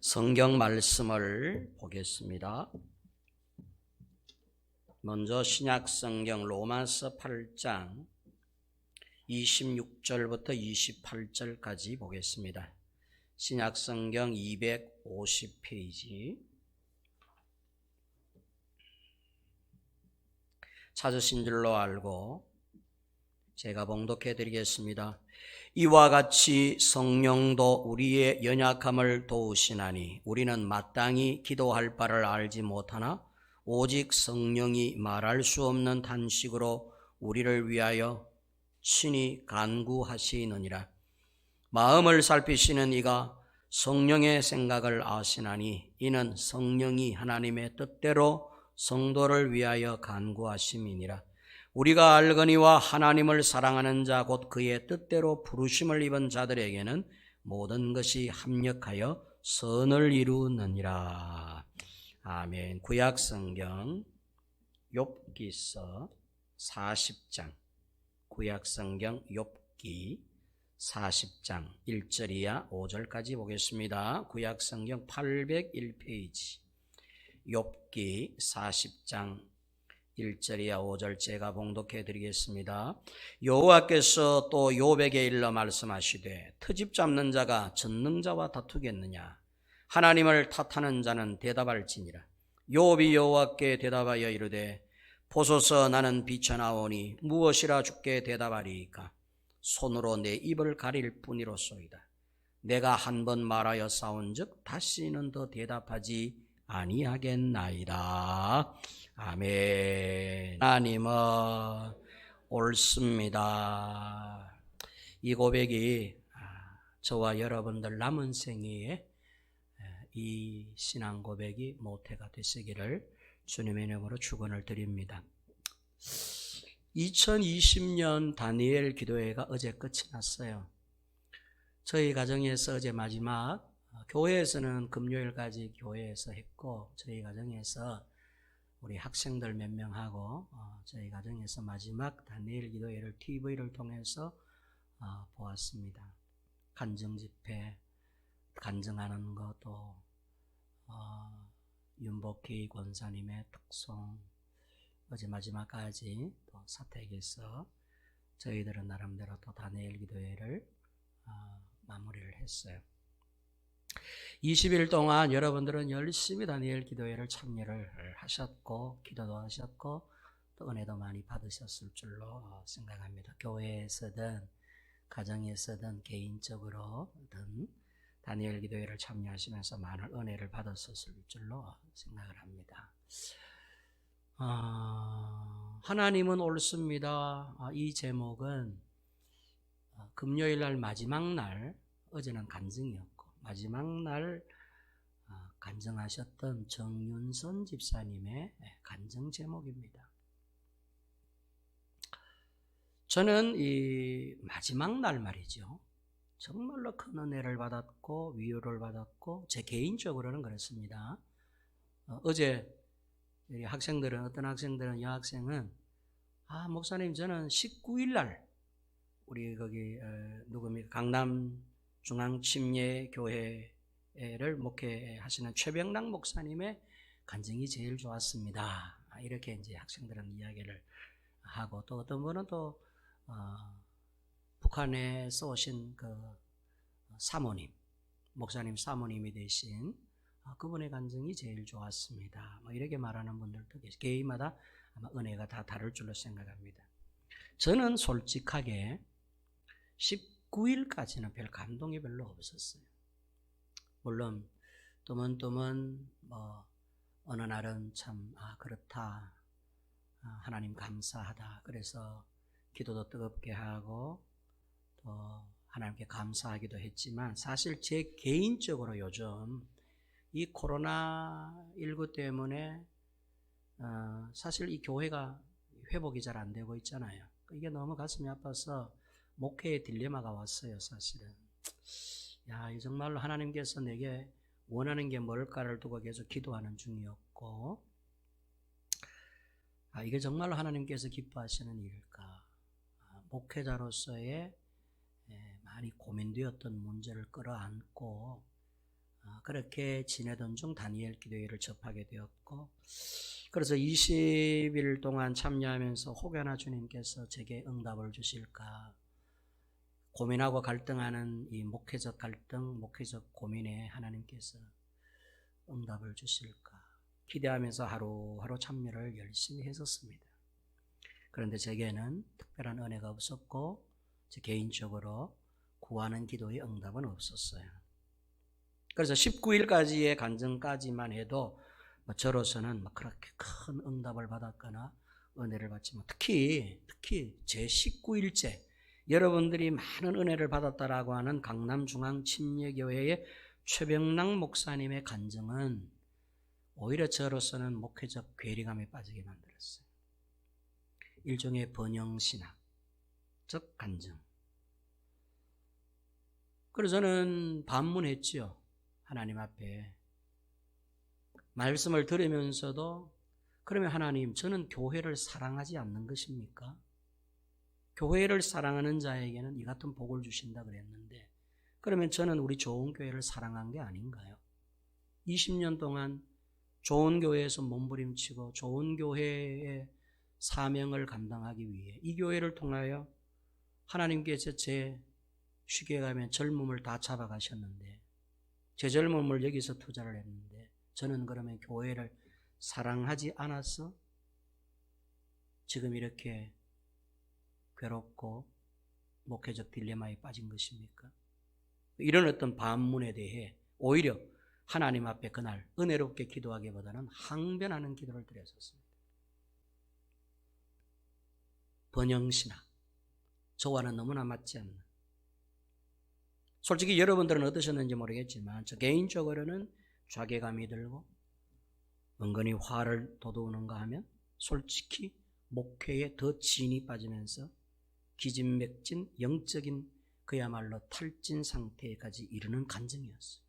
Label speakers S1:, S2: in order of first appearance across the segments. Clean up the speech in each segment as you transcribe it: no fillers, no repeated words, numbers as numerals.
S1: 성경 말씀을 보겠습니다. 먼저 신약 성경 로마서 8장 26절부터 28절까지 보겠습니다. 신약 성경 250페이지 찾으신 줄로 알고 제가 봉독해 드리겠습니다. 이와 같이 성령도 우리의 연약함을 도우시나니 우리는 마땅히 기도할 바를 알지 못하나 오직 성령이 말할 수 없는 탄식으로 우리를 위하여 친히 간구하시느니라. 마음을 살피시는 이가 성령의 생각을 아시나니 이는 성령이 하나님의 뜻대로 성도를 위하여 간구하심이니라. 우리가 알거니와 하나님을 사랑하는 자 곧 그의 뜻대로 부르심을 입은 자들에게는 모든 것이 합력하여 선을 이루느니라. 아멘. 구약 성경 욥기서 40장 구약 성경 욥기 40장 1절이야 5절까지 보겠습니다. 구약 성경 801페이지 욥기 40장 1절이야 5절 제가 봉독해 드리겠습니다. 여호와께서 또 욥에게 일러 말씀하시되 트집 잡는 자가 전능자와 다투겠느냐. 하나님을 탓하는 자는 대답할지니라. 욥이 여호와께 대답하여 이르되 보소서 나는 비천하오니 무엇이라 주께 대답하리이까. 손으로 내 입을 가릴 뿐이로소이다. 내가 한 번 말하여 싸운즉 다시는 더 대답하지 아니하겠나이다. 아멘. 하나님은 옳습니다. 이 고백이 저와 여러분들 남은 생애에 이 신앙 고백이 모태가 되시기를 주님의 이름으로 축원을 드립니다. 2020년 다니엘 기도회가 어제 끝이 났어요. 저희 가정에서 어제 마지막 교회에서는 금요일까지 교회에서 했고 저희 가정에서 우리 학생들 몇 명하고 저희 가정에서 마지막 다니엘 기도회를 TV를 통해서 보았습니다. 간증 집회, 간증하는 것도 윤복희 권사님의 특송 어제 마지막까지 또 사택에서 저희들은 나름대로 또 다니엘 기도회를 마무리를 했어요. 20일 동안 여러분들은 열심히 다니엘 기도회를 참여를 하셨고 기도도 하셨고 또 은혜도 많이 받으셨을 줄로 생각합니다. 교회에서든 가정에서든 개인적으로든 다니엘 기도회를 참여하시면서 많은 은혜를 받았을 줄로 생각을 합니다. 하나님은 옳습니다. 이 제목은 금요일 날 마지막 날 어제는 간증이었고 마지막 날 간증하셨던 정윤선 집사님의 간증 제목입니다. 저는 이 마지막 날 말이죠. 정말로 큰 은혜를 받았고 위로를 받았고 제 개인적으로는 그렇습니다. 어제 학생들은 어떤 학생들은 여학생은 목사님 저는 19일 날 우리 거기 누굽니까 강남 중앙침례교회를 목회하시는 최병락 목사님의 간증이 제일 좋았습니다. 이렇게 이제 학생들은 이야기를 하고 또 어떤 분은 또 북한에서 오신 그 사모님, 목사님 사모님이 되신 그분의 간증이 제일 좋았습니다. 뭐 이렇게 말하는 분들도 계시고 개인마다 아마 은혜가 다 다를 줄로 생각합니다. 저는 솔직하게 19일까지는 별 감동이 별로 없었어요. 물론 뜨문뜨문 어느 날은 참 그렇다 하나님 감사하다 그래서 기도도 뜨겁게 하고 또 하나님께 감사하기도 했지만 사실 제 개인적으로 요즘 이 코로나19 때문에 사실 이 교회가 회복이 잘 안 되고 있잖아요. 이게 너무 가슴이 아파서 목회의 딜레마가 왔어요. 사실은 정말로 하나님께서 내게 원하는 게 뭘까를 두고 계속 기도하는 중이었고 이게 정말로 하나님께서 기뻐하시는 일일까. 목회자로서의 많이 고민되었던 문제를 끌어안고 그렇게 지내던 중 다니엘 기도회를 접하게 되었고, 그래서 20일 동안 참여하면서 혹여나 주님께서 제게 응답을 주실까 고민하고 갈등하는 이 목회적 갈등, 목회적 고민에 하나님께서 응답을 주실까 기대하면서 하루하루 참여를 열심히 했었습니다. 그런데 제게는 특별한 은혜가 없었고 제 개인적으로 구하는 기도의 응답은 없었어요. 그래서 19일까지의 간증까지만 해도 저로서는 그렇게 큰 응답을 받았거나 은혜를 받지 못. 특히 제 19일째 여러분들이 많은 은혜를 받았다라고 하는 강남중앙침례교회의 최병락 목사님의 간증은 오히려 저로서는 목회적 괴리감에 빠지게 만들었어요. 일종의 번영신학적 간증. 그래서 저는 반문했지요. 하나님 앞에 말씀을 들으면서도, 그러면 하나님, 저는 교회를 사랑하지 않는 것입니까? 교회를 사랑하는 자에게는 이 같은 복을 주신다 그랬는데, 그러면 저는 우리 좋은 교회를 사랑한 게 아닌가요? 20년 동안 좋은 교회에서 몸부림치고 좋은 교회의 사명을 감당하기 위해 이 교회를 통하여 하나님께서 제 쉽게 가면 젊음을 다 잡아가셨는데, 제 젊음을 여기서 투자를 했는데, 저는 그러면 교회를 사랑하지 않아서 지금 이렇게 괴롭고 목회적 딜레마에 빠진 것입니까? 이런 어떤 반문에 대해 오히려 하나님 앞에 그날 은혜롭게 기도하기보다는 항변하는 기도를 드렸었습니다. 번영신학, 저와는 너무나 맞지 않는. 솔직히 여러분들은 어떠셨는지 모르겠지만 저 개인적으로는 좌괴감이 들고 은근히 화를 돋우는가 하면 솔직히 목회에 더 진이 빠지면서 기진맥진 영적인 그야말로 탈진 상태까지 이르는 간증이었어요.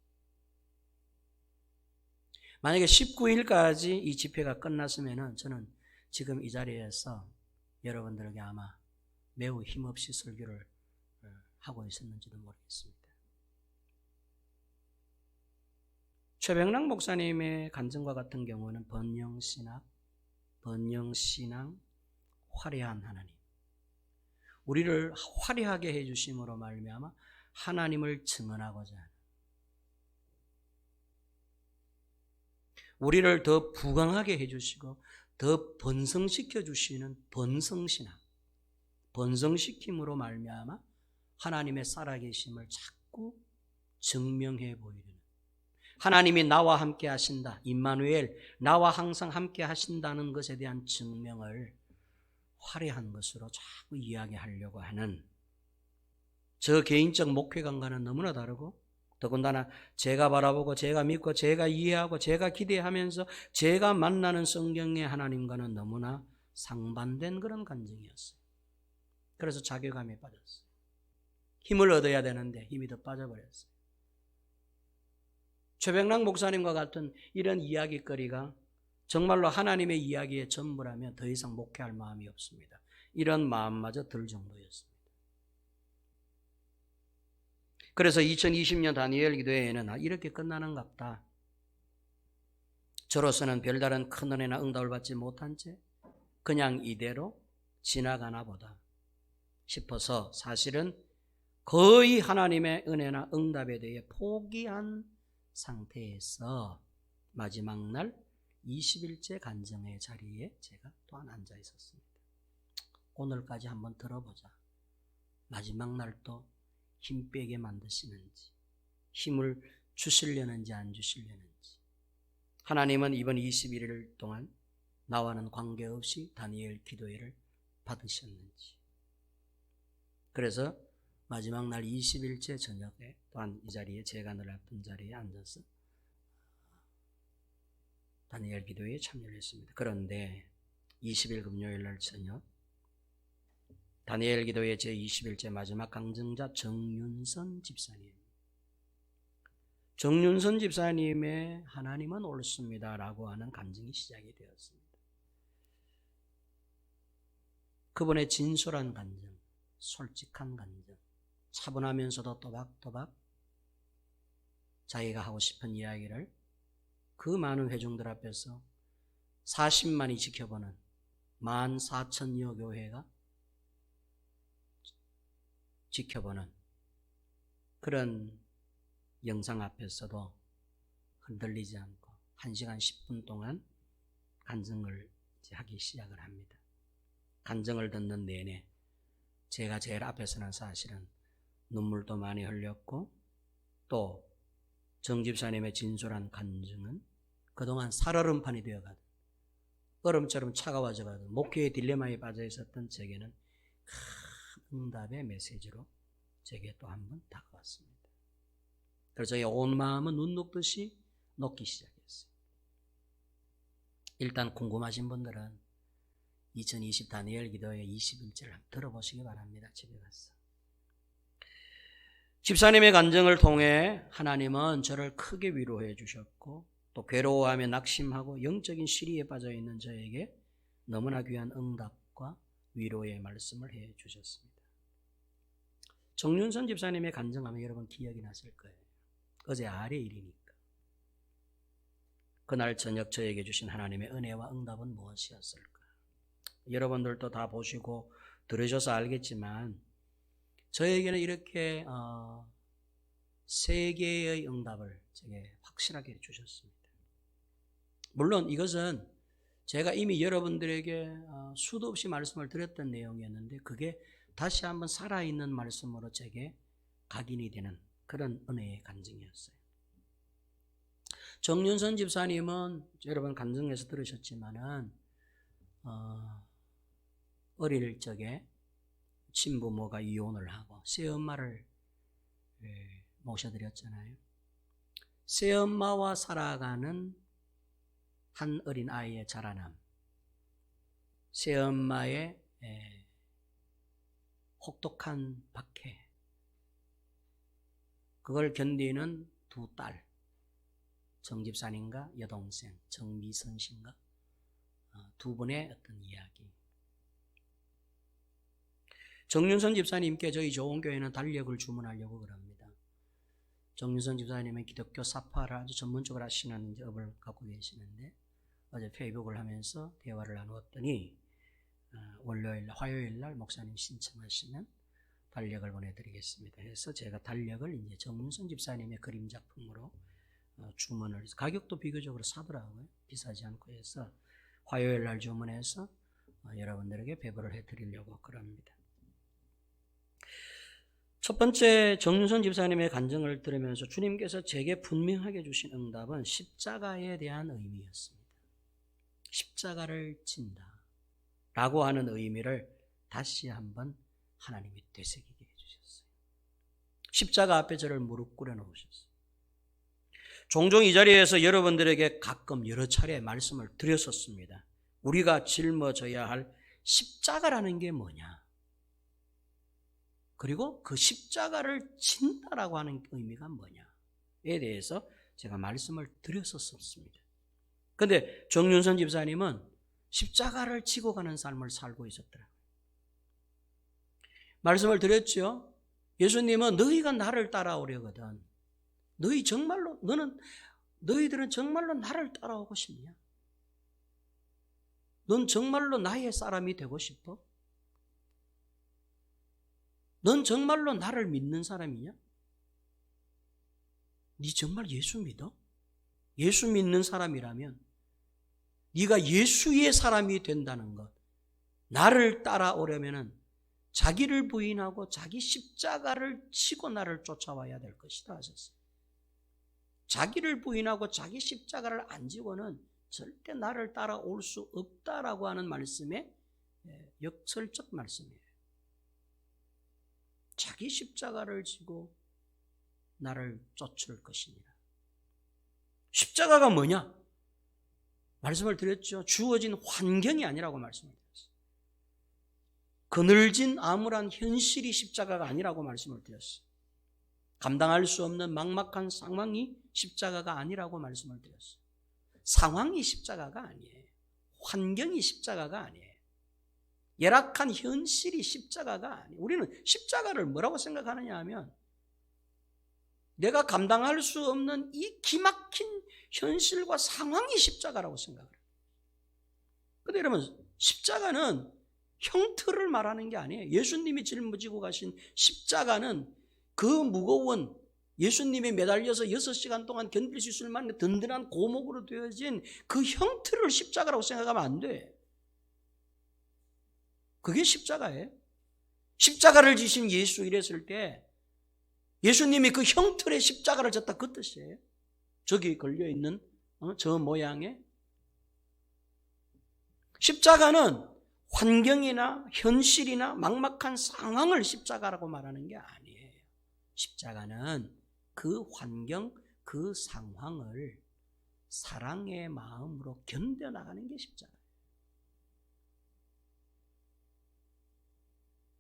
S1: 만약에 19일까지 이 집회가 끝났으면 저는 지금 이 자리에서 여러분들에게 아마 매우 힘없이 설교를 하고 있었는지도 모르겠습니다. 최병락 목사님의 간증과 같은 경우는 번영신앙, 화려한 하나님, 우리를 화려하게 해주심으로 말미암아 하나님을 증언하고자 하는, 우리를 더 부강하게 해주시고 더 번성시켜 주시는 번성신앙, 번성시킴으로 말미암아 하나님의 살아계심을 자꾸 증명해 보이는, 하나님이 나와 함께 하신다, 임마누엘, 나와 항상 함께 하신다는 것에 대한 증명을 화려한 것으로 자꾸 이야기하려고 하는, 저 개인적 목회관과는 너무나 다르고, 더군다나 제가 바라보고 제가 믿고 제가 이해하고 제가 기대하면서 제가 만나는 성경의 하나님과는 너무나 상반된 그런 간증이었어요. 그래서 자괴감에 빠졌어요. 힘을 얻어야 되는데 힘이 더 빠져버렸어요. 최병락 목사님과 같은 이런 이야기거리가 정말로 하나님의 이야기의 전부라면 더 이상 목회할 마음이 없습니다. 이런 마음마저 들 정도였습니다. 그래서 2020년 다니엘 기도회에는 이렇게 끝나는갑다, 저로서는 별다른 큰 은혜나 응답을 받지 못한 채 그냥 이대로 지나가나 보다 싶어서 사실은 거의 하나님의 은혜나 응답에 대해 포기한 상태에서 마지막 날 20일째 간증의 자리에 제가 또한 앉아 있었습니다. 오늘까지 한번 들어보자. 마지막 날 또 힘 빼게 만드시는지, 힘을 주시려는지 안 주시려는지, 하나님은 이번 21일 동안 나와는 관계없이 다니엘 기도회를 받으셨는지. 그래서 마지막 날 20일째 저녁에 또한 이 자리에, 제가 늘 왔던 자리에 앉아서 다니엘 기도회에 참여를 했습니다. 그런데 20일 금요일 날 저녁 다니엘 기도회 제21째 마지막 강증자 정윤선 집사님의 하나님은 옳습니다 라고 하는 간증이 시작이 되었습니다. 그분의 진솔한 간증, 솔직한 간증, 차분하면서도 또박또박 자기가 하고 싶은 이야기를 그 많은 회중들 앞에서 40만이 지켜보는 14,000여 교회가 지켜보는 그런 영상 앞에서도 흔들리지 않고 1시간 10분 동안 간증을 하기 시작을 합니다. 간증을 듣는 내내 제가 제일 앞에서는 사실은 눈물도 많이 흘렸고, 또 정 집사님의 진솔한 간증은 그동안 살얼음판이 되어가던, 얼음처럼 차가워져가던 목회의 딜레마에 빠져 있었던 제게는 큰 응답의 메시지로 제게 또 한 번 다가왔습니다. 그래서 저의 온 마음은 눈 녹듯이 녹기 시작했어요. 일단 궁금하신 분들은 2020 다니엘 기도의 21절을 한번 들어보시기 바랍니다. 집에 가서. 집사님의 간증을 통해 하나님은 저를 크게 위로해 주셨고, 또 괴로워하며 낙심하고 영적인 시리에 빠져 있는 저에게 너무나 귀한 응답과 위로의 말씀을 해 주셨습니다. 정윤선 집사님의 간증하면 여러분 기억이 나실 거예요. 어제 아래 일이니까. 그날 저녁 저에게 주신 하나님의 은혜와 응답은 무엇이었을까? 여러분들도 다 보시고 들으셔서 알겠지만 저에게는 이렇게 세 개의 응답을 제게 확실하게 주셨습니다. 물론 이것은 제가 이미 여러분들에게 수도 없이 말씀을 드렸던 내용이었는데, 그게 다시 한번 살아있는 말씀으로 제게 각인이 되는 그런 은혜의 간증이었어요. 정윤선 집사님은 여러분 간증에서 들으셨지만은 어릴 적에 친부모가 이혼을 하고 새엄마를 모셔드렸잖아요. 새엄마와 살아가는 한 어린 아이의 자라남, 새엄마의 혹독한 박해, 그걸 견디는 두 딸, 정집사님과 여동생 정미선 씨인가, 두 분의 어떤 이야기. 정윤선 집사님께 저희 좋은 교회는 달력을 주문하려고 그럽니다. 정윤선 집사님은 기독교 사파를 아주 전문적으로 하시는 업을 갖고 계시는데, 어제 페이북을 하면서 대화를 나누었더니 화요일 날 목사님 신청하시면 달력을 보내드리겠습니다 해서 제가 달력을 이제 정윤선 집사님의 그림 작품으로 주문을 해서, 가격도 비교적으로 사더라고요. 비싸지 않고 해서 화요일 날 주문해서 여러분들에게 배부를 해드리려고 그럽니다. 첫 번째 정윤선 집사님의 간증을 들으면서 주님께서 제게 분명하게 주신 응답은 십자가에 대한 의미였습니다. 십자가를 진다 라고 하는 의미를 다시 한번 하나님이 되새기게 해주셨어요. 십자가 앞에 저를 무릎 꿇어 놓으셨어요. 종종 이 자리에서 여러분들에게 가끔 여러 차례 말씀을 드렸었습니다. 우리가 짊어져야 할 십자가라는 게 뭐냐, 그리고 그 십자가를 진다라고 하는 의미가 뭐냐에 대해서 제가 말씀을 드렸었습니다. 그런데 정윤선 집사님은 십자가를 지고 가는 삶을 살고 있었더라고요. 말씀을 드렸죠. 예수님은 너희가 나를 따라오려거든, 너희들은 정말로 나를 따라오고 싶냐? 넌 정말로 나의 사람이 되고 싶어? 넌 정말로 나를 믿는 사람이냐? 네 정말 예수 믿어? 예수 믿는 사람이라면 네가 예수의 사람이 된다는 것, 나를 따라오려면 자기를 부인하고 자기 십자가를 지고 나를 쫓아와야 될 것이다 하셨어요. 자기를 부인하고 자기 십자가를 안 지고는 절대 나를 따라올 수 없다라고 하는 말씀의 역설적 말씀이에요. 자기 십자가를 지고 나를 쫓을 것이니라. 십자가가 뭐냐? 말씀을 드렸죠. 주어진 환경이 아니라고 말씀을 드렸어요. 그늘진 암울한 현실이 십자가가 아니라고 말씀을 드렸어요. 감당할 수 없는 막막한 상황이 십자가가 아니라고 말씀을 드렸어요. 상황이 십자가가 아니에요. 환경이 십자가가 아니에요. 열악한 현실이 십자가가 아니에요. 우리는 십자가를 뭐라고 생각하느냐 하면 내가 감당할 수 없는 이 기막힌 현실과 상황이 십자가라고 생각을 해요. 그런데 여러분, 십자가는 형틀을 말하는 게 아니에요. 예수님이 짊어지고 가신 십자가는 그 무거운, 예수님이 매달려서 6시간 동안 견딜 수 있을 만한 든든한 고목으로 되어진 그 형틀을 십자가라고 생각하면 안 돼. 그게 십자가예요. 십자가를 지신 예수 이랬을 때 예수님이 그 형틀에 십자가를 졌다, 그 뜻이에요. 저기 걸려있는 저 모양의 십자가는 환경이나 현실이나 막막한 상황을 십자가라고 말하는 게 아니에요. 십자가는 그 환경, 그 상황을 사랑의 마음으로 견뎌나가는 게 십자가예요.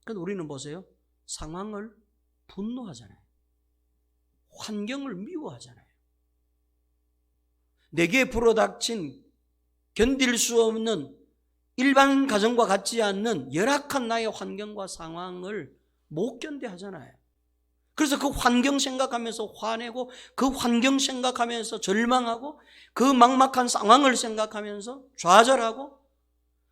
S1: 그런데 우리는 보세요. 상황을 분노하잖아요. 환경을 미워하잖아요. 내게 불어닥친 견딜 수 없는 일반 가정과 같지 않는 열악한 나의 환경과 상황을 못 견뎌 하잖아요. 그래서 그 환경 생각하면서 화내고, 그 환경 생각하면서 절망하고, 그 막막한 상황을 생각하면서 좌절하고,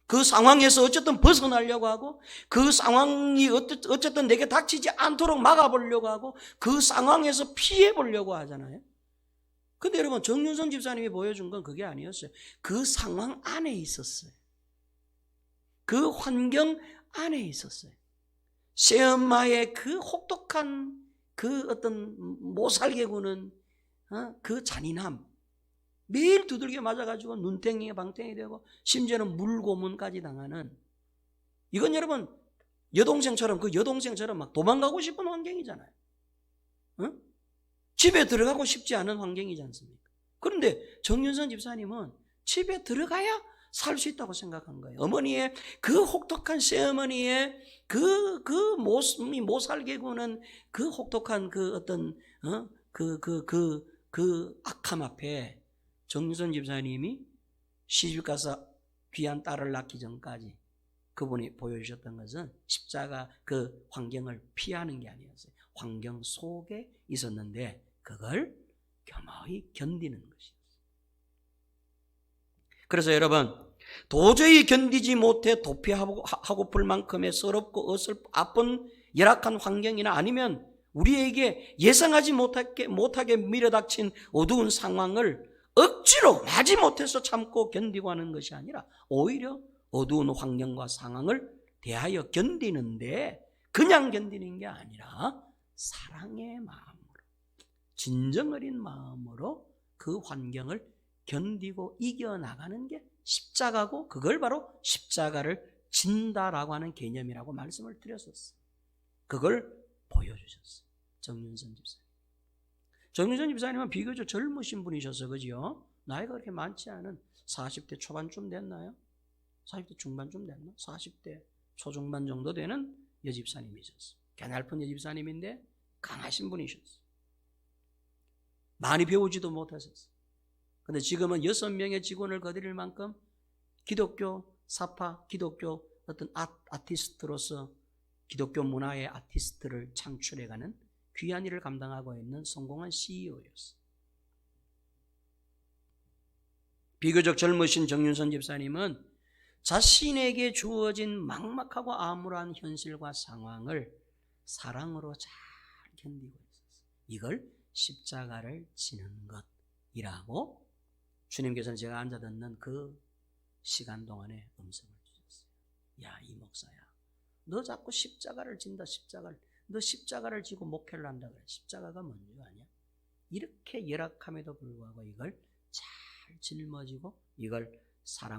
S1: 그 상황에서 어쨌든 벗어나려고 하고, 그 상황이 어쨌든 내게 닥치지 않도록 막아보려고 하고, 그 상황에서 피해보려고 하잖아요. 근데 여러분, 정윤선 집사님이 보여준 건 그게 아니었어요. 그 상황 안에 있었어요. 그 환경 안에 있었어요. 새엄마의 그 혹독한 그 어떤 못살게 구는 그 잔인함, 매일 두들겨 맞아가지고 눈탱이에 방탱이 되고 심지어는 물고문까지 당하는, 이건 여러분 여동생처럼 막 도망가고 싶은 환경이잖아요. 집에 들어가고 싶지 않은 환경이지 않습니까? 그런데 정윤선 집사님은 집에 들어가야 살 수 있다고 생각한 거예요. 어머니의 그 혹독한 새어머니의 그 못 살게 구는 그 혹독한 그 어떤 그 악함 앞에 정윤선 집사님이 시집가서 귀한 딸을 낳기 전까지 그분이 보여주셨던 것은 십자가 그 환경을 피하는 게 아니었어요. 환경 속에 있었는데 그걸 겸허히 견디는 것이었어요. 그래서 여러분, 도저히 견디지 못해 도피하고플 만큼의 서럽고 아픈 열악한 환경이나 아니면 우리에게 예상하지 못하게 밀어닥친 어두운 상황을 억지로 마지못해서 참고 견디고 하는 것이 아니라 오히려 어두운 환경과 상황을 대하여 견디는데 그냥 견디는 게 아니라 사랑의 마음으로, 진정 어린 마음으로 그 환경을 견디고 이겨나가는 게 십자가고, 그걸 바로 십자가를 진다라고 하는 개념이라고 말씀을 드렸었어요. 그걸 보여주셨어요. 정윤선 집사님. 정윤선 집사님은 비교적 젊으신 분이셔서 그죠? 나이가 그렇게 많지 않은 40대 초반쯤 됐나요? 40대 중반쯤 됐나? 40대 초중반 정도 되는 여집사님이셨어요. 가냘픈 여집사님인데 강하신 분이셨어요. 많이 배우지도 못하셨어요. 근데 지금은 6명의 직원을 거느릴 만큼 기독교 사파, 기독교 어떤 아티스트로서 기독교 문화의 아티스트를 창출해가는 귀한 일을 감당하고 있는 성공한 CEO였어요. 비교적 젊으신 정윤선 집사님은 자신에게 주어진 막막하고 암울한 현실과 상황을 사랑으로 잘 견디고 있었어요. 이걸 십자가를 지는 것이라고 주님께서는 제가 앉아 듣는 그 시간 동안에 음성을 주셨어요. 야, 이 목사야, 너 자꾸 십자가를 진다, 너 십자가를 지고 목회를 한다 그래. 십자가가 뭔지 아냐? 이렇게 열악함에도 불구하고 이걸 잘 짊어지고 이걸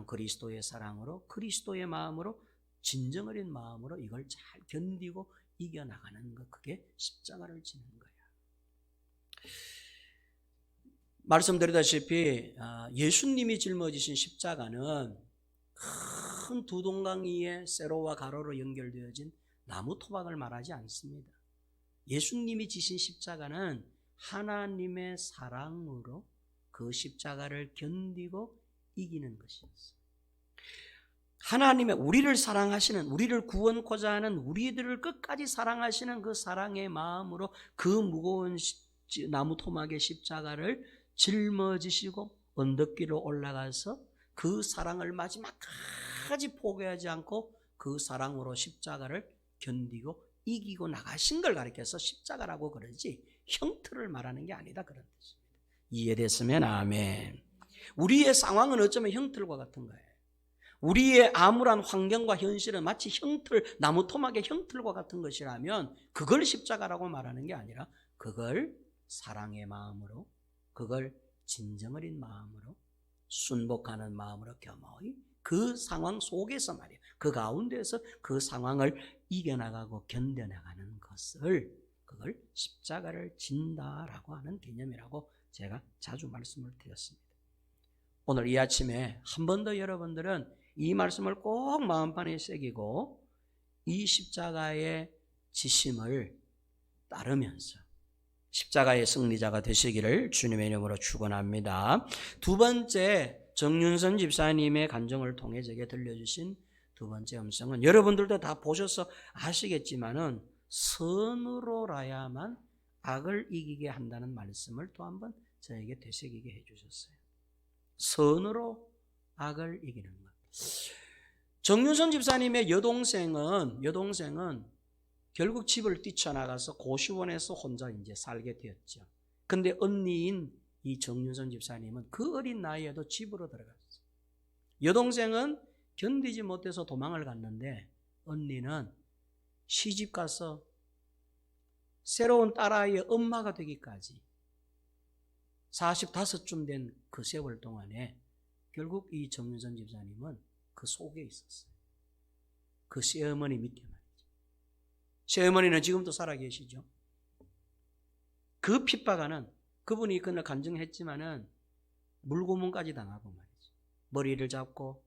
S1: 그리스도의 사랑으로, 그리스도의 마음으로, 진정 어린 마음으로 이걸 잘 견디고 이겨나가는 것, 그게 십자가를 지는 거야. 말씀드렸다시피 예수님이 짊어지신 십자가는 큰 두 동강 위에 세로와 가로로 연결되어진 나무 토막을 말하지 않습니다. 예수님이 지신 십자가는 하나님의 사랑으로 그 십자가를 견디고 이기는 것이었어요. 하나님의 우리를 사랑하시는, 우리를 구원코자 하는, 우리들을 끝까지 사랑하시는 그 사랑의 마음으로 그 무거운 나무 토막의 십자가를 짊어지시고 언덕길로 올라가서 그 사랑을 마지막까지 포기하지 않고 그 사랑으로 십자가를 견디고 이기고 나가신 걸 가리켜서 십자가라고 그러지 형틀을 말하는 게 아니다 그런 뜻입니다. 이해됐으면 아멘. 우리의 상황은 어쩌면 형틀과 같은 거예요. 우리의 암울한 환경과 현실은 마치 형틀, 나무 토막의 형틀과 같은 것이라면 그걸 십자가라고 말하는 게 아니라 그걸 사랑의 마음으로, 그걸 진정 어린 마음으로, 순복하는 마음으로 겸허히 그 상황 속에서 말이에요. 그 가운데서 그 상황을 이겨나가고 견뎌나가는 것을, 그걸 십자가를 진다라고 하는 개념이라고 제가 자주 말씀을 드렸습니다. 오늘 이 아침에 한 번 더 여러분들은 이 말씀을 꼭 마음판에 새기고 이 십자가의 지심을 따르면서 십자가의 승리자가 되시기를 주님의 이름으로 축원합니다. 두 번째, 정윤선 집사님의 간증을 통해 제게 들려주신 두 번째 음성은 여러분들도 다 보셔서 아시겠지만은 선으로라야만 악을 이기게 한다는 말씀을 또 한 번 저에게 되새기게 해주셨어요. 선으로 악을 이기는 것. 정윤선 집사님의 여동생은 결국 집을 뛰쳐나가서 고시원에서 혼자 이제 살게 되었죠. 근데 언니인 이 정윤선 집사님은 그 어린 나이에도 집으로 들어갔어요. 여동생은 견디지 못해서 도망을 갔는데 언니는 시집 가서 새로운 딸아이의 엄마가 되기까지 45쯤 된 그 세월 동안에 결국 이 정윤선 집사님은 그 속에 있었어요. 그 시어머니 밑에 말이죠. 시어머니는 지금도 살아계시죠. 그 핍박하는, 그분이 그날 간증했지만은 물고문까지 당하고 말이죠. 머리를 잡고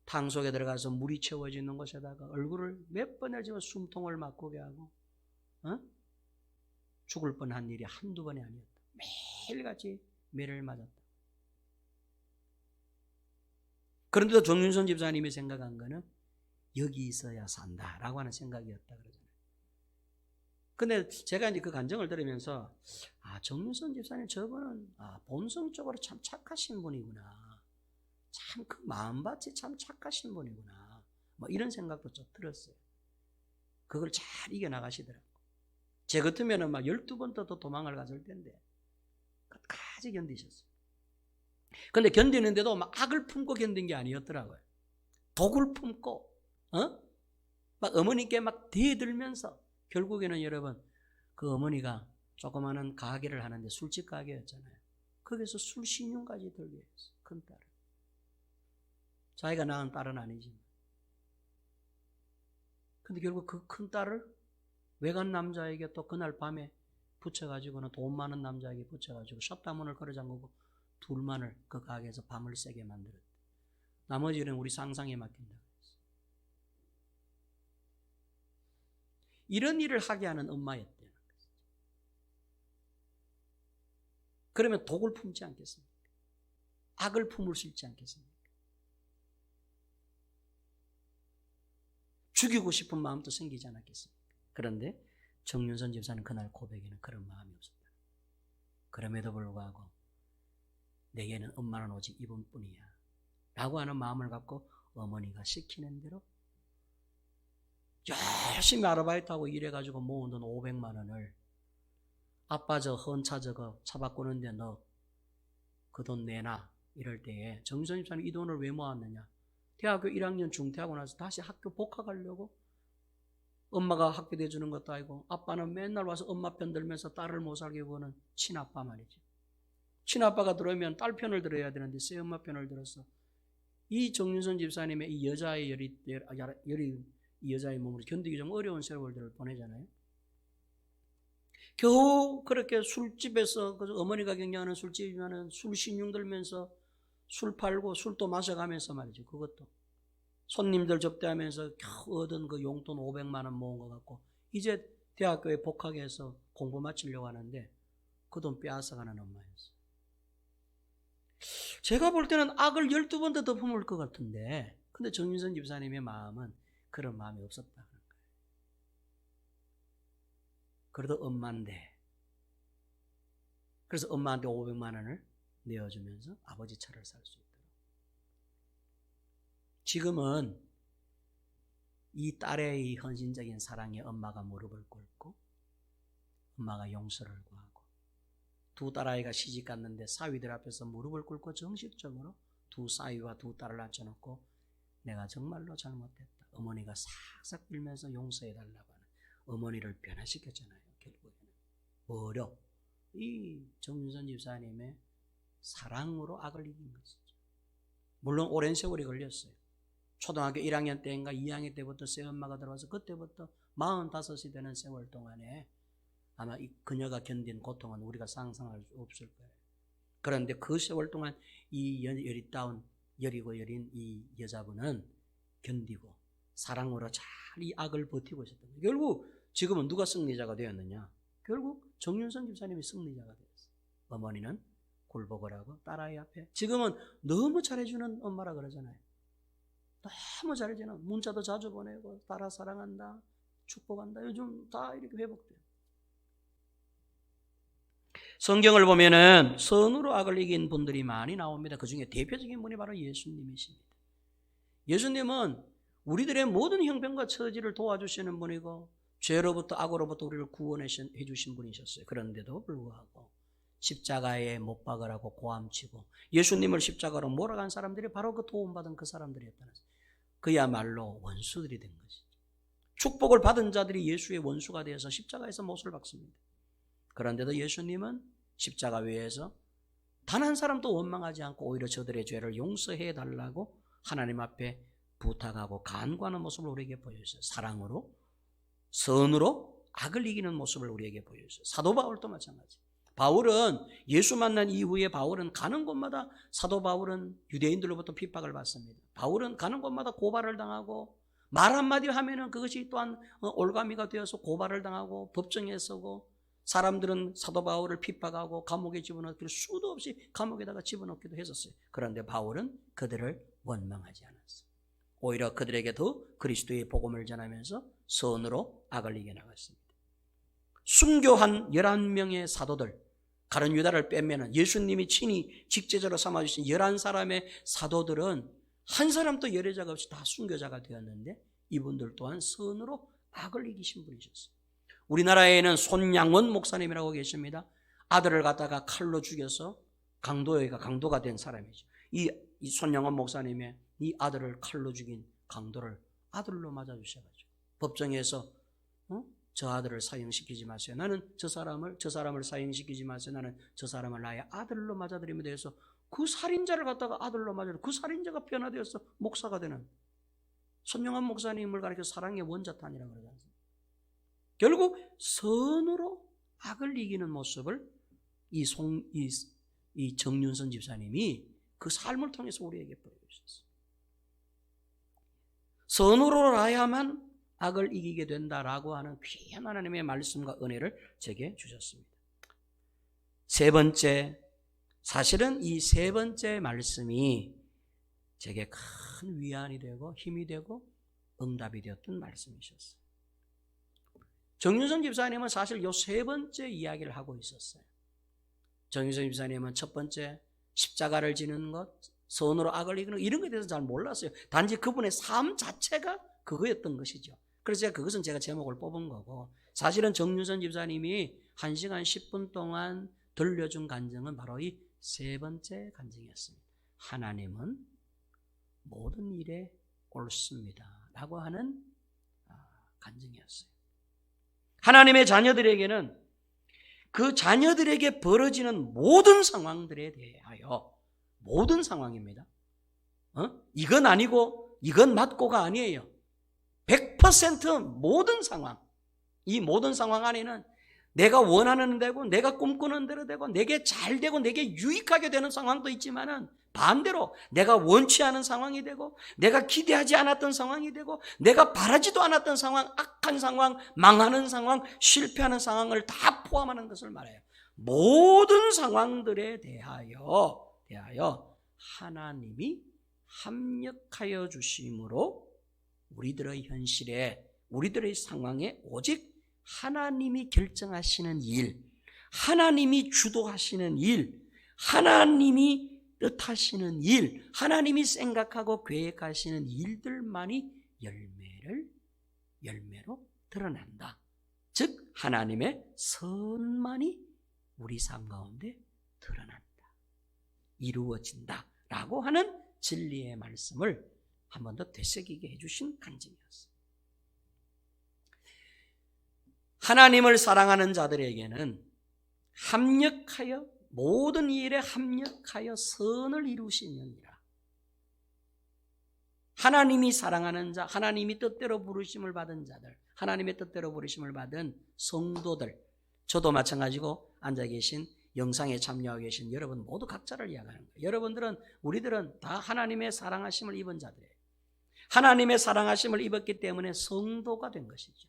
S1: 탕 속에 들어가서 물이 채워지는 곳에다가 얼굴을 몇 번을 지금 숨통을 막고게 하고 죽을 뻔한 일이 한두 번이 아니었다. 매일같이 매를 맞았다. 그런데도 정윤선 집사님이 생각한 거는 여기 있어야 산다라고 하는 생각이었다 그러잖아요. 근데 제가 이제 그 간증을 들으면서 정윤선 집사님 저분은 본성적으로 참 착하신 분이구나. 참 그 마음밭이 참 착하신 분이구나. 뭐 이런 생각도 좀 들었어요. 그걸 잘 이겨나가시더라고요. 제 같으면은 막 12번 더 도망을 갔을 텐데 끝까지 견디셨어요. 근데 견디는데도 막 악을 품고 견딘 게 아니었더라고요. 독을 품고, 막 어머니께 막 대들면서 결국에는 여러분, 그 어머니가 조그마한 가게를 하는데 술집 가게였잖아요. 거기서 술 신용까지 들게 했어요. 큰 딸을. 자기가 낳은 딸은 아니지만. 근데 결국 그 큰 딸을 외간 남자에게 또 그날 밤에 붙여가지고는 돈 많은 남자에게 붙여가지고 셧다문을 걸어 잠그고 둘만을 그 가게에서 밤을 새게 만들었대. 나머지는 우리 상상에 맡긴다. 이런 일을 하게 하는 엄마였대요. 그러면 독을 품지 않겠습니까? 악을 품을 수 있지 않겠습니까? 죽이고 싶은 마음도 생기지 않았겠습니까? 그런데 정윤선 집사는 그날 고백에는 그런 마음이 없었다. 그럼에도 불구하고 내게는 엄마는 오직 이분뿐이야 라고 하는 마음을 갖고 어머니가 시키는 대로 열심히 아르바이트하고 일해가지고 모은 돈 500만 원을 아빠 저 헌차 저거 차 바꾸는데 너 그 돈 내놔 이럴 때에 정윤선 집사는 이 돈을 왜 모았느냐. 대학교 1학년 중퇴하고 나서 다시 학교 복학하려고. 엄마가 학교 대주는 것도 아니고 아빠는 맨날 와서 엄마 편 들면서 딸을 못 살게 구는 친아빠 말이지. 친아빠가 들어오면 딸 편을 들어야 되는데 새엄마 편을 들어서 이 정윤선 집사님의 이 여자의 이 여자의 몸으로 견디기 좀 어려운 세월들을 보내잖아요. 겨우 그렇게 술집에서 어머니가 경영하는 술집이면은 술 신용 들면서 술 팔고 술도 마셔가면서 말이죠. 그것도 손님들 접대하면서 겨우 얻은 그 용돈 500만 원 모은 것 같고 이제 대학교에 복학해서 공부 마치려고 하는데 그 돈 빼앗아가는 엄마였어요. 제가 볼 때는 악을 12번 더 품을 것 같은데 근데 정윤선 집사님의 마음은 그런 마음이 없었다. 그래도 엄마인데 그래서 엄마한테 500만 원을 내어주면서 아버지 차를 살 수 있도록. 지금은 이 딸의 이 헌신적인 사랑에 엄마가 무릎을 꿇고 엄마가 용서를 구하고, 두 딸아이가 시집 갔는데 사위들 앞에서 무릎을 꿇고 정식적으로 두 사위와 두 딸을 앉혀놓고 내가 정말로 잘못했다, 어머니가 싹싹 빌면서 용서해달라고 하는 어머니를 변화시켰잖아요. 결국에는 뭐려? 이 정윤선 집사님의 사랑으로 악을 이긴 것이죠. 물론 오랜 세월이 걸렸어요. 초등학교 1학년 때인가 2학년 때부터 새엄마가 들어와서 그때부터 45이 되는 세월 동안에 아마 그녀가 견딘 고통은 우리가 상상할 수 없을 거예요. 그런데 그 세월 동안 이 여리고 여린 이 여자분은 견디고 사랑으로 잘 이 악을 버티고 있었던 거예요. 결국 지금은 누가 승리자가 되었느냐? 결국 정윤선 집사님이 승리자가 되었어요. 어머니는 굴복을 하고 딸아이 앞에, 지금은 너무 잘해주는 엄마라 그러잖아요. 너무 잘해주는, 문자도 자주 보내고 딸아 사랑한다, 축복한다, 요즘 다 이렇게 회복돼요. 성경을 보면은 선으로 악을 이긴 분들이 많이 나옵니다. 그 중에 대표적인 분이 바로 예수님이십니다. 예수님은 우리들의 모든 형편과 처지를 도와주시는 분이고 죄로부터 악으로부터 우리를 구원해 주신 분이셨어요. 그런데도 불구하고 십자가에 못 박으라고 고함치고 예수님을 십자가로 몰아간 사람들이 바로 그 도움받은 그 사람들이었다는 거예요. 그야말로 원수들이 된 것이죠. 축복을 받은 자들이 예수의 원수가 되어서 십자가에서 못을 박습니다. 그런데도 예수님은 십자가 위에서 단 한 사람도 원망하지 않고 오히려 저들의 죄를 용서해 달라고 하나님 앞에 부탁하고 간구하는 모습을 우리에게 보여주세요. 사랑으로, 선으로 악을 이기는 모습을 우리에게 보여주세요. 사도 바울도 마찬가지. 바울은 예수 만난 이후에 바울은 가는 곳마다, 사도 바울은 유대인들로부터 핍박을 받습니다. 바울은 가는 곳마다 고발을 당하고 말 한마디 하면은 그것이 또한 올가미가 되어서 고발을 당하고 법정에 서고, 사람들은 사도 바울을 핍박하고 감옥에 집어넣기로 수도 없이 감옥에다가 집어넣기도 했었어요. 그런데 바울은 그들을 원망하지 않았어요. 오히려 그들에게 더 그리스도의 복음을 전하면서 선으로 악을 이겨나갔습니다. 순교한 11명의 사도들, 가룟 유다를 빼면은 예수님이 친히 직제자로 삼아주신 11사람의 사도들은 한 사람도 열애자가 없이 다 순교자가 되었는데 이분들 또한 선으로 악을 이기신 분이셨어요. 우리나라에는 손양원 목사님이라고 계십니다. 아들을 갖다가 칼로 죽여서 강도가 된 사람이죠. 이 손양원 목사님의 이 아들을 칼로 죽인 강도를 아들로 맞아주셔가지고 법정에서 저 아들을 사형시키지 마세요. 나는 저 사람을 사형시키지 마세요. 나는 저 사람을 나의 아들로 맞아들이면 돼서 그 살인자를 갖다가 아들로 맞아들이고 그 살인자가 변화되어서 목사가 되는 손영한 목사님을 가리켜 사랑의 원자탄이라고 그러지 않습니까? 결국 선으로 악을 이기는 모습을 이 정윤선 집사님이 그 삶을 통해서 우리에게 보여주셨어요. 선으로라야만 악을 이기게 된다라고 하는 귀한 하나님의 말씀과 은혜를 제게 주셨습니다. 세 번째, 사실은 이 세 번째 말씀이 제게 큰 위안이 되고 힘이 되고 응답이 되었던 말씀이셨어요. 정윤선 집사님은 사실 이 세 번째 이야기를 하고 있었어요. 정윤선 집사님은 첫 번째 십자가를 지는 것, 선으로 악을 이기는 것, 이런 것에 대해서 잘 몰랐어요. 단지 그분의 삶 자체가 그거였던 것이죠. 그래서 그것은 제가 제목을 뽑은 거고, 사실은 정윤선 집사님이 1시간 10분 동안 들려준 간증은 바로 이 세 번째 간증이었습니다. 하나님은 모든 일에 옳습니다 라고 하는 간증이었어요. 하나님의 자녀들에게는 그 자녀들에게 벌어지는 모든 상황들에 대하여, 모든 상황입니다. 이건 아니고 이건 맞고가 아니에요. 100% 모든 상황, 이 모든 상황 안에는 내가 원하는 대로, 내가 꿈꾸는 대로 되고, 내게 잘 되고, 내게 유익하게 되는 상황도 있지만은 반대로 내가 원치 않은 상황이 되고, 내가 기대하지 않았던 상황이 되고, 내가 바라지도 않았던 상황, 악한 상황, 망하는 상황, 실패하는 상황을 다 포함하는 것을 말해요. 모든 상황들에 대하여 하나님이 합력하여 주심으로 우리들의 현실에, 우리들의 상황에 오직 하나님이 결정하시는 일, 하나님이 주도하시는 일, 하나님이 뜻하시는 일, 하나님이 생각하고 계획하시는 일들만이 열매로 드러난다. 즉 하나님의 선만이 우리 삶 가운데 드러난다, 이루어진다 라고 하는 진리의 말씀을 한 번 더 되새기게 해주신 간증이었습니다. 하나님을 사랑하는 자들에게는 합력하여 모든 일에 합력하여 선을 이루시느니라. 하나님이 사랑하는 자, 하나님이 뜻대로 부르심을 받은 자들, 하나님의 뜻대로 부르심을 받은 성도들, 저도 마찬가지고 앉아 계신 영상에 참여하고 계신 여러분 모두 각자를 이야기하는 거예요. 여러분들은, 우리들은 다 하나님의 사랑하심을 입은 자들이에요. 하나님의 사랑하심을 입었기 때문에 성도가 된 것이죠.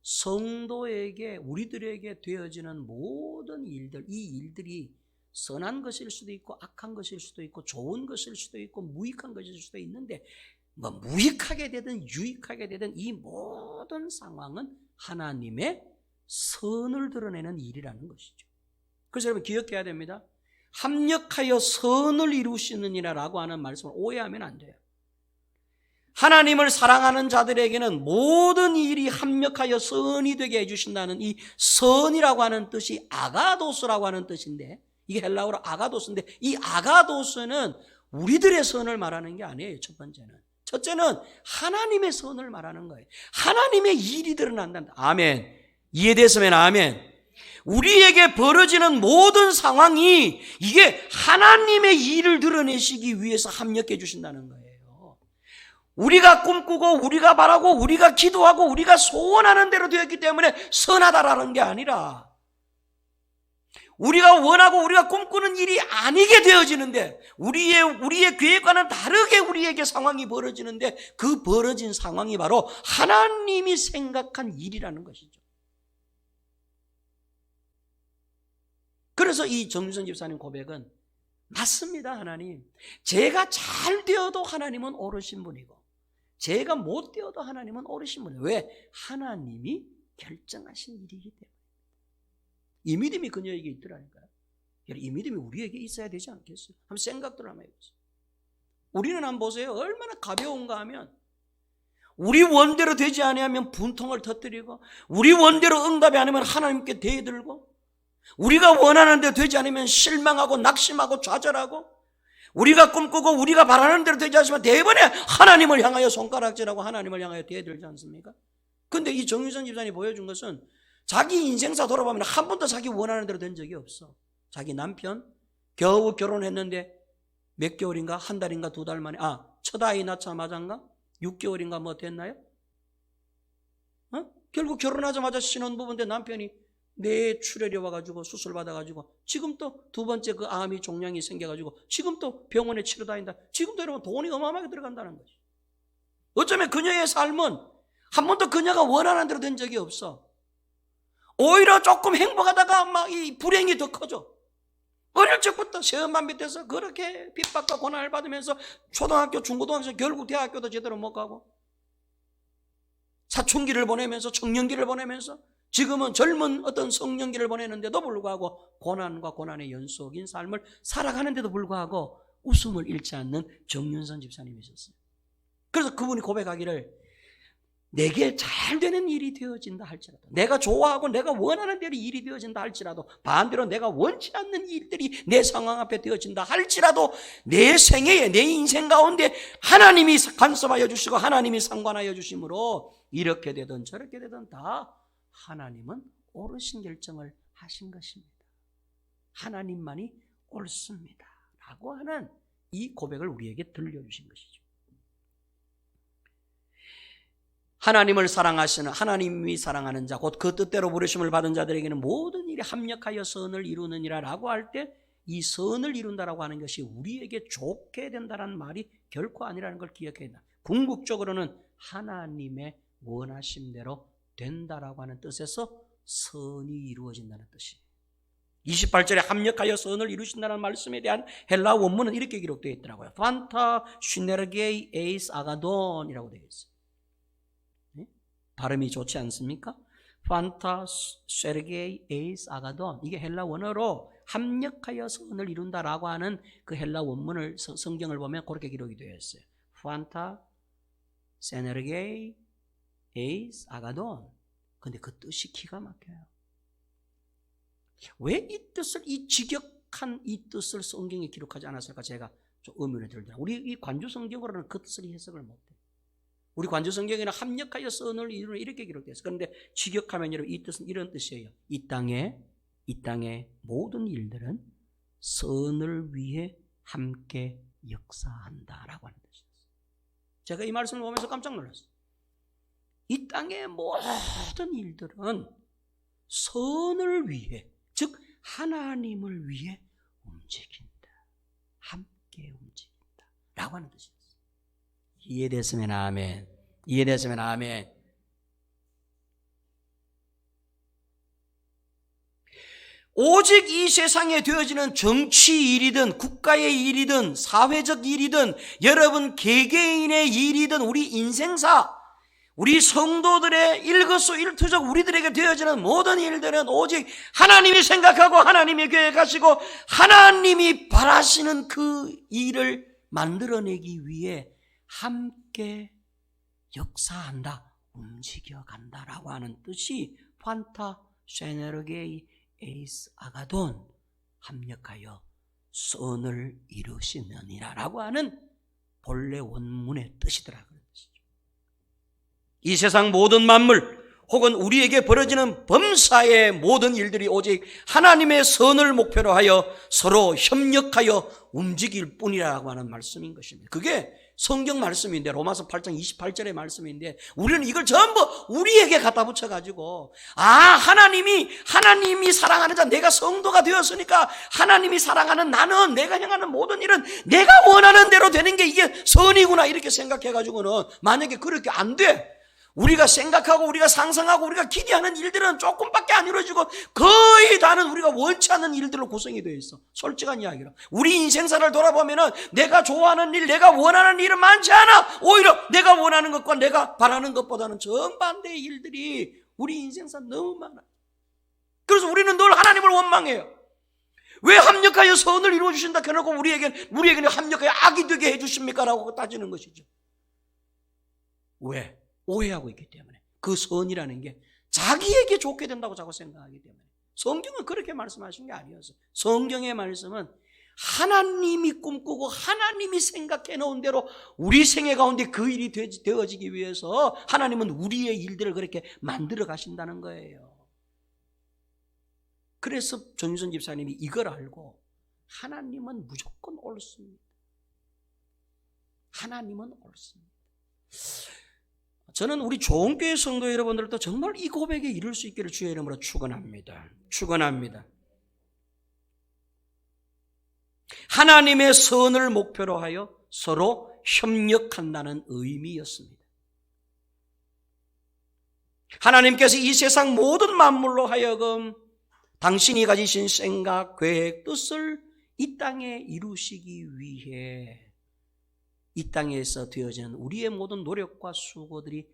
S1: 성도에게, 우리들에게 되어지는 모든 일들, 이 일들이 선한 것일 수도 있고 악한 것일 수도 있고 좋은 것일 수도 있고 무익한 것일 수도 있는데, 무익하게 되든 유익하게 되든 이 모든 상황은 하나님의 선을 드러내는 일이라는 것이죠. 그래서 여러분 기억해야 됩니다. 합력하여 선을 이루시느니라 라고 하는 말씀을 오해하면 안 돼요. 하나님을 사랑하는 자들에게는 모든 일이 합력하여 선이 되게 해주신다는 이 선이라고 하는 뜻이 아가도스라고 하는 뜻인데, 이게 헬라어로 아가도스인데, 이 아가도스는 우리들의 선을 말하는 게 아니에요. 첫째는 하나님의 선을 말하는 거예요. 하나님의 일이 드러난다. 아멘. 이해됐으면 아멘. 우리에게 벌어지는 모든 상황이 이게 하나님의 일을 드러내시기 위해서 합력해 주신다는 거예요. 우리가 꿈꾸고 우리가 바라고 우리가 기도하고 우리가 소원하는 대로 되었기 때문에 선하다라는 게 아니라, 우리가 원하고 우리가 꿈꾸는 일이 아니게 되어지는데, 우리의 계획과는 다르게 우리에게 상황이 벌어지는데, 그 벌어진 상황이 바로 하나님이 생각한 일이라는 것이죠. 그래서 이 정유선 집사님 고백은 맞습니다. 하나님, 제가 잘 되어도 하나님은 옳으신 분이고 제가 못 되어도 하나님은 옳으신 분이에요. 왜? 하나님이 결정하신 일이기 때문에. 이 믿음이 그녀에게 있더라니까요. 이 믿음이 우리에게 있어야 되지 않겠어요? 한번 생각들 한번 해보세요. 우리는 한번 보세요. 얼마나 가벼운가 하면, 우리 원대로 되지 아니하면 분통을 터뜨리고, 우리 원대로 응답이 아니면 하나님께 대들고, 우리가 원하는 대로 되지 않으면 실망하고 낙심하고 좌절하고, 우리가 꿈꾸고 우리가 바라는 대로 되지 않으면 대번에 하나님을 향하여 손가락질하고 하나님을 향하여 대들지 않습니까? 근데 이 정유선 집사님이 보여준 것은 자기 인생사 돌아보면 한 번도 자기 원하는 대로 된 적이 없어. 자기 남편 겨우 결혼했는데 몇 개월인가, 한 달인가, 두 달 만에, 첫 아이 낳자마자인가 6개월인가 뭐 됐나요? 결국 결혼하자마자 신혼부부인데 남편이 뇌출혈이 와가지고 수술 받아가지고 지금 또 두 번째 그 암이 종양이 생겨가지고 지금 또 병원에 치료 다닌다. 지금도 여러분 돈이 어마어마하게 들어간다는 거지. 어쩌면 그녀의 삶은 한 번도 그녀가 원하는 대로 된 적이 없어. 오히려 조금 행복하다가 막 이 불행이 더 커져. 어릴 적부터 시험만 밑에서 그렇게 핍박과 고난을 받으면서 초등학교, 중고등학교, 결국 대학교도 제대로 못 가고, 사춘기를 보내면서 청년기를 보내면서 지금은 젊은 어떤 성년기를 보내는데도 불구하고 고난과 고난의 연속인 삶을 살아가는데도 불구하고 웃음을 잃지 않는 정윤선 집사님이셨어요. 그래서 그분이 고백하기를, 내게 잘 되는 일이 되어진다 할지라도, 내가 좋아하고 내가 원하는 대로 일이 되어진다 할지라도, 반대로 내가 원치 않는 일들이 내 상황 앞에 되어진다 할지라도, 내 생애에, 내 인생 가운데 하나님이 간섭하여 주시고 하나님이 상관하여 주심으로 이렇게 되든 저렇게 되든 다 하나님은 옳으신 결정을 하신 것입니다. 하나님만이 옳습니다 라고 하는 이 고백을 우리에게 들려주신 것이죠. 하나님을 사랑하시는, 하나님이 사랑하는 자, 곧 그 뜻대로 부르심을 받은 자들에게는 모든 일이 합력하여 선을 이루느니라 라고 할 때, 이 선을 이룬다라고 하는 것이 우리에게 좋게 된다는 말이 결코 아니라는 걸 기억해야 된다. 궁극적으로는 하나님의 원하심대로 된다라고 하는 뜻에서 선이 이루어진다는 뜻이에요. 28절에 합력하여 선을 이루신다는 말씀에 대한 헬라 원문은 이렇게 기록되어 있더라고요. 판타 슈네르게이 에이스 아가돈이라고 되어 있어요. 발음이 좋지 않습니까? 판타 세르게이 에이스 아가돈, 이게 헬라 원어로 합력하여 선을 이룬다라고 하는 그 헬라 원문을 성경을 보면 그렇게 기록이 되어 있어요. 판타 세르게이 에이스 아가돈. 근데 그 뜻이 기가 막혀요. 왜 이 뜻을, 이 직역한 이 뜻을 성경에 기록하지 않았을까 제가 좀 의문이 들더라고요. 우리 이 관주 성경으로는 그 뜻을 해석을 못해요. 우리 관주 성경에는 합력하여 선을 이루는 이렇게 기록되어 있어요. 그런데 직역하면 여러분 이 뜻은 이런 뜻이에요. 이 땅의 모든 일들은 선을 위해 함께 역사한다라고 하는 뜻이었어요. 제가 이 말씀을 보면서 깜짝 놀랐어요. 이 땅의 모든 일들은 선을 위해, 즉 하나님을 위해 움직인다. 함께 움직인다 라고 하는 뜻이었어요. 이해됐으면 아멘. 이해됐으면 아멘. 오직 이 세상에 되어지는 정치 일이든 국가의 일이든 사회적 일이든 여러분 개개인의 일이든 우리 인생사, 우리 성도들의 일거수일투족 우리들에게 되어지는 모든 일들은 오직 하나님이 생각하고 하나님이 계획하시고 하나님이 바라시는 그 일을 만들어내기 위해 함께 역사한다, 움직여간다라고 하는 뜻이 판타 쉐네르게이 에이스 아가돈, 합력하여 선을 이루시느니라 라고 하는 본래 원문의 뜻이더라. 이 세상 모든 만물 혹은 우리에게 벌어지는 범사의 모든 일들이 오직 하나님의 선을 목표로 하여 서로 협력하여 움직일 뿐이라고 하는 말씀인 것입니다. 그게 성경 말씀인데, 로마서 8장 28절의 말씀인데, 우리는 이걸 전부 우리에게 갖다 붙여가지고, 하나님이 사랑하는 자, 내가 성도가 되었으니까 하나님이 사랑하는 나는, 내가 행하는 모든 일은 내가 원하는 대로 되는 게 이게 선이구나 이렇게 생각해가지고는, 만약에 그렇게 안 돼, 우리가 생각하고 우리가 상상하고 우리가 기대하는 일들은 조금밖에 안 이루어지고 거의 다는 우리가 원치 않는 일들로 구성이 되어 있어. 솔직한 이야기로 우리 인생사를 돌아보면은 내가 좋아하는 일, 내가 원하는 일은 많지 않아. 오히려 내가 원하는 것과 내가 바라는 것보다는 정반대의 일들이 우리 인생사 너무 많아. 그래서 우리는 늘 하나님을 원망해요. 왜 합력하여 선을 이루어 주신다 해놓고 우리에게는 합력하여 악이 되게 해주십니까? 라고 따지는 것이죠. 왜? 오해하고 있기 때문에. 그 선이라는 게 자기에게 좋게 된다고 자꾸 생각하기 때문에. 성경은 그렇게 말씀하신 게 아니었어요. 성경의 말씀은 하나님이 꿈꾸고 하나님이 생각해 놓은 대로 우리 생애 가운데 그 일이 되어지기 위해서 하나님은 우리의 일들을 그렇게 만들어 가신다는 거예요. 그래서 전유선 집사님이 이걸 알고 하나님은 무조건 옳습니다. 하나님은 옳습니다. 저는 우리 좋은교회 성도 여러분들도 정말 이 고백에 이룰 수 있기를 주의 이름으로 축원합니다. 축원합니다. 하나님의 선을 목표로 하여 서로 협력한다는 의미였습니다. 하나님께서 이 세상 모든 만물로 하여금 당신이 가지신 생각, 계획, 뜻을 이 땅에 이루시기 위해 이 땅에서 되어지는 우리의 모든 노력과 수고들이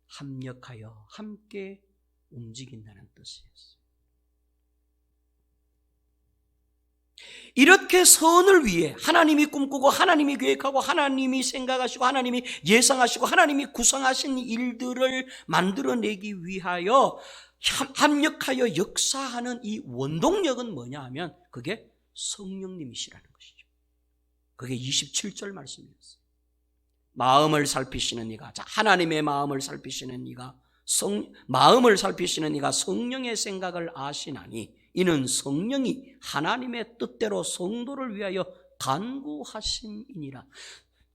S1: 합력하여 함께 움직인다는 뜻이었어요. 이렇게 선을 위해 하나님이 꿈꾸고 하나님이 계획하고 하나님이 생각하시고 하나님이 예상하시고 하나님이 구성하신 일들을 만들어내기 위하여 합력하여 역사하는 이 원동력은 뭐냐 하면 그게 성령님이시라는 것이죠. 그게 27절 말씀이었어요. 마음을 살피시는 이가, 자, 하나님의 마음을 살피시는 이가 마음을 살피시는 이가 성령의 생각을 아시나니 이는 성령이 하나님의 뜻대로 성도를 위하여 간구하심이니라.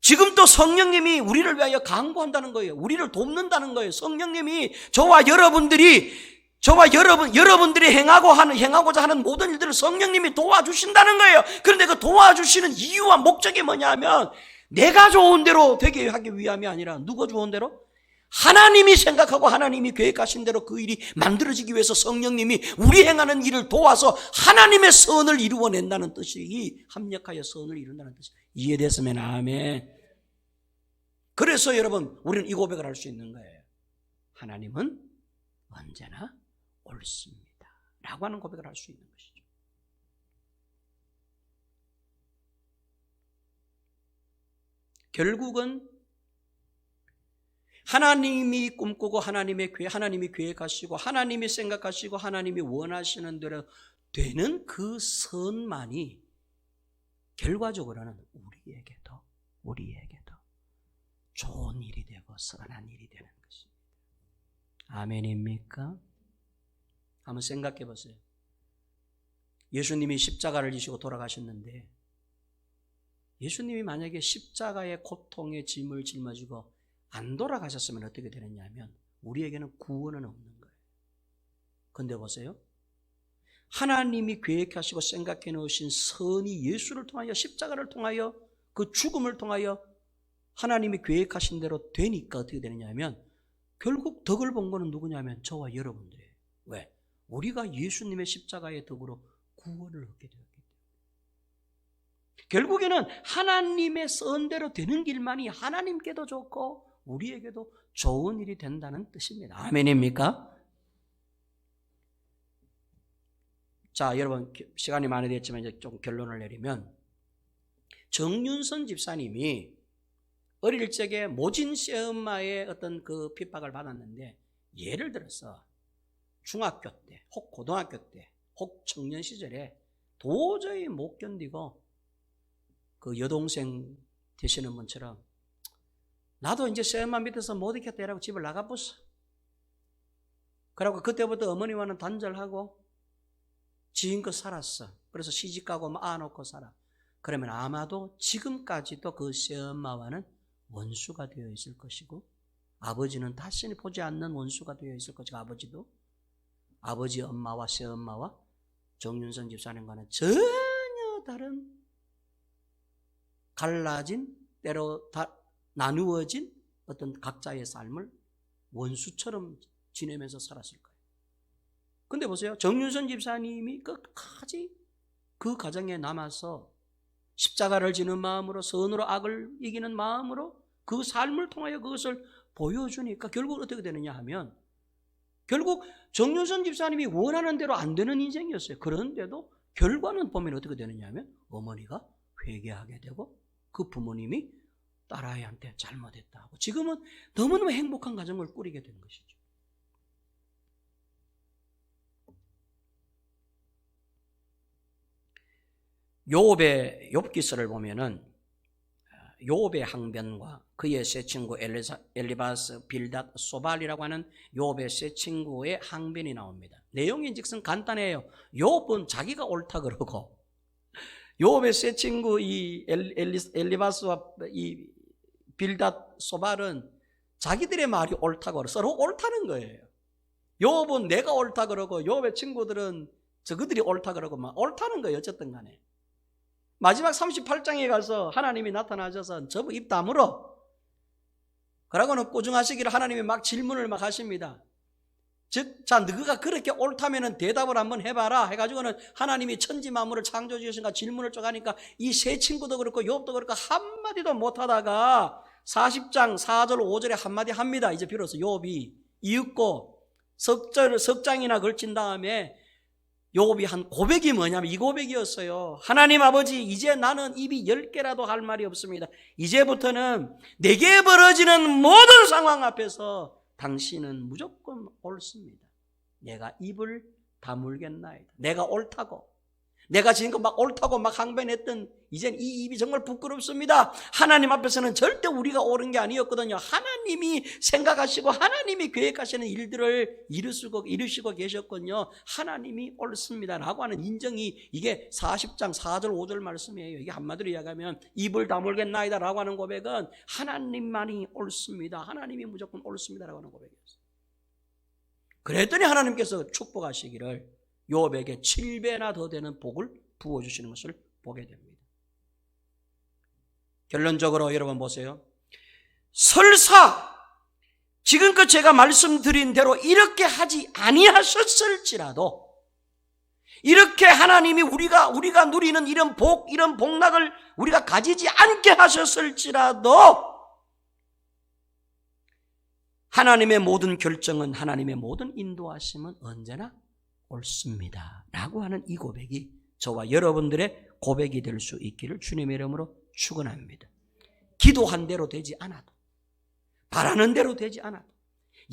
S1: 지금 또 성령님이 우리를 위하여 간구한다는 거예요. 우리를 돕는다는 거예요. 성령님이 저와 여러분들이 여러분들이 행하고자 하는 모든 일들을 성령님이 도와주신다는 거예요. 그런데 그 도와주시는 이유와 목적이 뭐냐 하면 내가 좋은 대로 되게 하기 위함이 아니라 누가 좋은 대로? 하나님이 생각하고 하나님이 계획하신 대로 그 일이 만들어지기 위해서 성령님이 우리 행하는 일을 도와서 하나님의 선을 이루어낸다는 뜻이 합력하여 선을 이룬다는 뜻이 이해됐으면 아멘. 그래서 여러분 우리는 이 고백을 할 수 있는 거예요. 하나님은 언제나 옳습니다 라고 하는 고백을 할 수 있는 것이죠. 결국은 하나님이 꿈꾸고 하나님이 계획하시고 하나님이 생각하시고 하나님이 원하시는 대로 되는 그 선만이 결과적으로는 우리에게도 좋은 일이 되고 선한 일이 되는 것입니다. 아멘입니까? 한번 생각해 보세요. 예수님이 십자가를 지시고 돌아가셨는데 예수님이 만약에 십자가의 고통의 짐을 짊어지고 안 돌아가셨으면 어떻게 되느냐 하면 우리에게는 구원은 없는 거예요. 그런데 보세요. 하나님이 계획하시고 생각해 놓으신 선이 예수를 통하여 십자가를 통하여 그 죽음을 통하여 하나님이 계획하신 대로 되니까 어떻게 되느냐 하면 결국 덕을 본 거는 누구냐면 저와 여러분들이에요. 왜? 우리가 예수님의 십자가의 덕으로 구원을 얻게 되었기 때문에. 결국에는 하나님의 선대로 되는 길만이 하나님께도 좋고 우리에게도 좋은 일이 된다는 뜻입니다. 아멘입니까? 자, 여러분 시간이 많이 됐지만 이제 좀 결론을 내리면 정윤선 집사님이 어릴 적에 모진 시엄마의 어떤 그 핍박을 받았는데 예를 들어서 중학교 때, 혹 고등학교 때, 혹 청년 시절에 도저히 못 견디고 그 여동생 되시는 분처럼 나도 이제 시엄마 밑에서 못 있겠다 이라고 집을 나가봤어. 그러고 그때부터 어머니와는 단절하고 지인껏 살았어. 그래서 시집가고 안놓고 살아. 그러면 아마도 지금까지도 그 시엄마와는 원수가 되어 있을 것이고 아버지는 다시는 보지 않는 원수가 되어 있을 것이고 아버지도 아버지 엄마와 시엄마와 정윤선 집사님과는 전혀 다른 갈라진 때로 다 나누어진 어떤 각자의 삶을 원수처럼 지내면서 살았을 거예요. 근데 보세요. 정윤선 집사님이 끝까지 그 가정에 남아서 십자가를 지는 마음으로 선으로 악을 이기는 마음으로 그 삶을 통하여 그것을 보여주니까 결국 어떻게 되느냐 하면 결국 정윤선 집사님이 원하는 대로 안 되는 인생이었어요. 그런데도 결과는 보면 어떻게 되느냐 하면 어머니가 회개하게 되고 그 부모님이 딸아이한테 잘못했다 하고 지금은 너무너무 행복한 가정을 꾸리게 되는 것이죠. 욥의 욥기서를 보면은 욥의 항변과 그의 세 친구 엘리바스, 빌닷, 소발이라고 하는 욥의 세 친구의 항변이 나옵니다. 내용인즉슨 간단해요. 욥은 자기가 옳다 그러고 욥의 세 친구 이 엘리바스와 이 빌닷, 소발은 자기들의 말이 옳다고 그러고 서로 옳다는 거예요. 욥은 내가 옳다 그러고 욥의 친구들은 저그들이 옳다 그러고 막 옳다는 거예요. 어쨌든 간에. 마지막 38장에 가서 하나님이 나타나셔서 저부 입 다물어. 그러고는 꾸중하시기를 하나님이 막 질문을 막 하십니다. 즉, 자, 너가 그렇게 옳다면 대답을 한번 해봐라 해가지고는 하나님이 천지 만물을 창조해 주신가 질문을 쭉 하니까 이 세 친구도 그렇고 욥도 그렇고 한마디도 못하다가 40장 4절 5절에 한마디 합니다. 이제 비로소 욥이 이윽고 석장이나 걸친 다음에 욥이 한 고백이 뭐냐면 이 고백이었어요. 하나님 아버지, 이제 나는 입이 10개라도 할 말이 없습니다. 이제부터는 내게 벌어지는 모든 상황 앞에서 당신은 무조건 옳습니다. 내가 입을 다물겠나이다. 내가 옳다고. 내가 지금껏 막 옳다고 막 항변했던 이젠 이 입이 정말 부끄럽습니다. 하나님 앞에서는 절대 우리가 옳은 게 아니었거든요. 하나님이 생각하시고 하나님이 계획하시는 일들을 이루시고 계셨거든요. 하나님이 옳습니다 라고 하는 인정이 이게 40장 4절 5절 말씀이에요. 이게 한마디로 이야기하면 입을 다물겠나이다 라고 하는 고백은 하나님만이 옳습니다. 하나님이 무조건 옳습니다 라고 하는 고백이었어요. 그랬더니 하나님께서 축복하시기를 욥에게 7배나 더 되는 복을 부어주시는 것을 보게 됩니다. 결론적으로 여러분 보세요. 설사 지금껏 제가 말씀드린 대로 이렇게 하지 아니하셨을지라도 이렇게 하나님이 우리가 누리는 이런 복락을 우리가 가지지 않게 하셨을지라도 하나님의 모든 결정은, 하나님의 모든 인도하심은 언제나 옳습니다 라고 하는 이 고백이 저와 여러분들의 고백이 될 수 있기를 주님의 이름으로 축원합니다. 기도한 대로 되지 않아도, 바라는 대로 되지 않아도,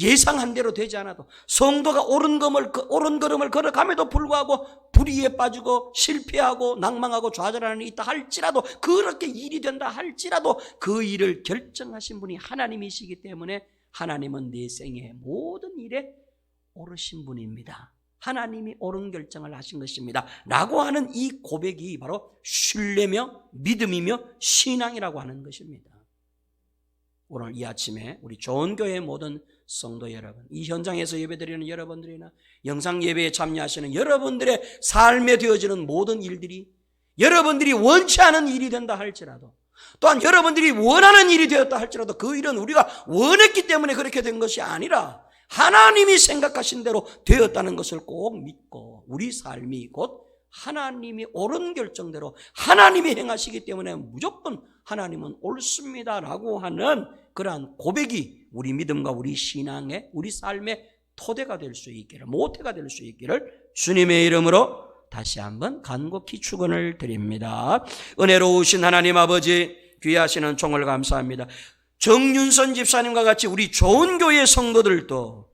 S1: 예상한 대로 되지 않아도, 성도가 옳은 걸음을 걸어감에도 불구하고 불의에 빠지고 실패하고 낭망하고 좌절하는 일이 있다 할지라도, 그렇게 일이 된다 할지라도 그 일을 결정하신 분이 하나님이시기 때문에 하나님은 내 생의 모든 일에 옳으신 분입니다. 하나님이 옳은 결정을 하신 것입니다 라고 하는 이 고백이 바로 신뢰며 믿음이며 신앙이라고 하는 것입니다. 오늘 이 아침에 우리 좋은 교회의 모든 성도 여러분, 이 현장에서 예배드리는 여러분들이나 영상 예배에 참여하시는 여러분들의 삶에 되어지는 모든 일들이 여러분들이 원치 않은 일이 된다 할지라도, 또한 여러분들이 원하는 일이 되었다 할지라도 그 일은 우리가 원했기 때문에 그렇게 된 것이 아니라 하나님이 생각하신 대로 되었다는 것을 꼭 믿고, 우리 삶이 곧 하나님이 옳은 결정대로 하나님이 행하시기 때문에 무조건 하나님은 옳습니다라고 하는 그러한 고백이 우리 믿음과 우리 신앙의, 우리 삶의 토대가 될 수 있기를, 모태가 될 수 있기를 주님의 이름으로 다시 한번 간곡히 축원을 드립니다. 은혜로우신 하나님 아버지, 귀하시는 종을 감사합니다. 정윤선 집사님과 같이 우리 좋은 교회 성도들도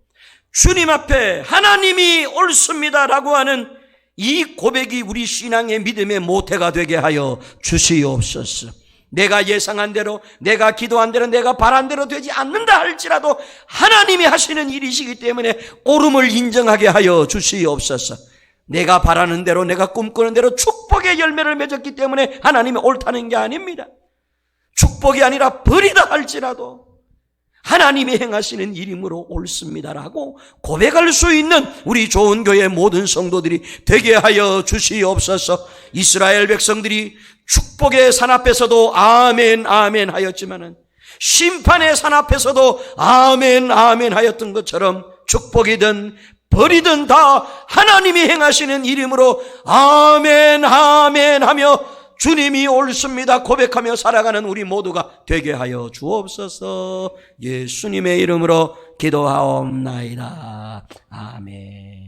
S1: 주님 앞에 하나님이 옳습니다라고 하는 이 고백이 우리 신앙의 믿음의 모태가 되게 하여 주시옵소서. 내가 예상한 대로, 내가 기도한 대로, 내가 바란 대로 되지 않는다 할지라도 하나님이 하시는 일이시기 때문에 옳음을 인정하게 하여 주시옵소서. 내가 바라는 대로, 내가 꿈꾸는 대로 축복의 열매를 맺었기 때문에 하나님이 옳다는 게 아닙니다. 축복이 아니라 벌이다 할지라도 하나님이 행하시는 일이므로 옳습니다라고 고백할 수 있는 우리 좋은 교회 모든 성도들이 되게 하여 주시옵소서. 이스라엘 백성들이 축복의 산 앞에서도 아멘 아멘 하였지만은 심판의 산 앞에서도 아멘 아멘 하였던 것처럼 축복이든 벌이든 다 하나님이 행하시는 일이므로 아멘 아멘 하며 주님이 옳습니다 고백하며 살아가는 우리 모두가 되게 하여 주옵소서. 예수님의 이름으로 기도하옵나이다. 아멘.